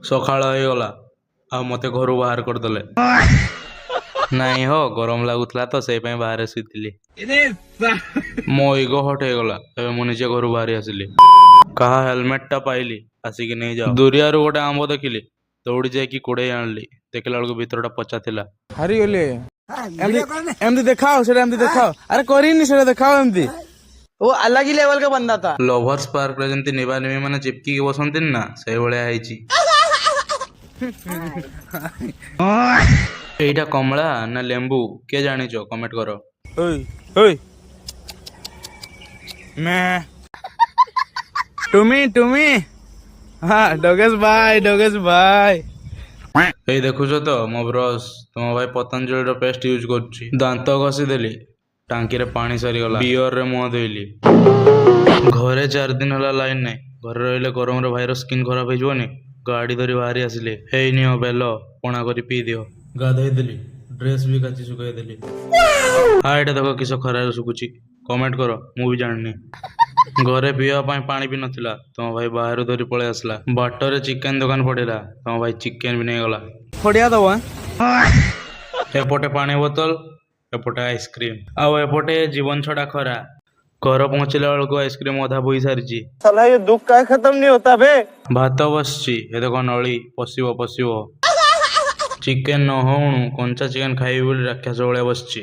सकाळ होईगला आ मते घर बाहर करदेले नाई हो गरम लगुला तो से बाहर शुली मो इगो हट होगला मु निजे घर बाहरी आसिली कहा हेलमेट टा पाइली आसिक नहीं जाओ दूरिया गोटे आंब देखिली दौड़ी जाकि कोड़े आनली देखला बेलू भितरटा पचा थिला हारीगले एमती देखाओ सेटा एमती देखाओ अरे करिनी सेटा देखाओ एमती वो अलग ही लेवल का बंदा था लवर्स पार्क रे जंती निबा निबी माने चिपकी के बसंती ना से भलिया आइची एटा कमला ना लेंबू के जानी छो कमेंट करो ओय ओय मैं टुमी हां डोगेश भाई ए देखुछ तो मो ब्रश तुम भाई पतंजलि रो पेस्ट यूज करछि दांत घसी देली टांकी रे पानी सरी गला बियर रे मुंह धोइली घरे 4 दिन होला लाइन नै घर रहिले गरम रे भाई रो स्किन खराब हो जवनी गाड़ी धरी बाहरी आसिले हेई नियो बेलो पणा करी पी दियो गाधई देली ड्रेस भी काची सुखाई देली हां एटा देखो किस खरारे सुकुची कमेंट करो मु भी जाननी घरे पीवा पानी भी नथिला तुम भाई बाहर धरी पळे आसला बाटरे चिकन दुकान पड़ेला तुम भाई चिकन भी नहीं गला फोड़िया दवा एपटे पानी बोतल एपटे आइसक्रीम आउ एपटे जीवन छड़ा खरा घर पहुंचला बेलू आइसक्रीम अधा बोई सारी साला ये दुख का खत्म नहीं होता बे भात बसची ए देखो नली पशिबो चिकन न होणु कंचा चिकन खाइबी बोली राक्षस भलिया बसची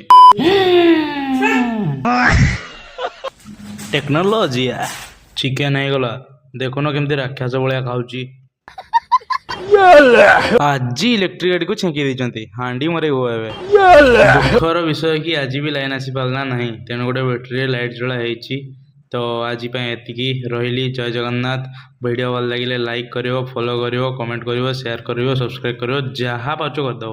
टेक्नोलॉजी चिकन हो गला देखुन केमती राक्षस भलिया खाऊची आज इलेक्ट्रिक गाड़ी को छेकी देइचंती हांडी मरे हो एबे दुखर विषय कि आज भी लाइन आसी पालना नहीं तेणु गोटे बैटरी लाइट जला हेची तो आज एतिकी रही जय जगन्नाथ वीडियो भल लगे लाइक करियो फॉलो करियो कमेंट करियो शेयर करियो सब्सक्राइब करियो जहाँ पाचो कर दो।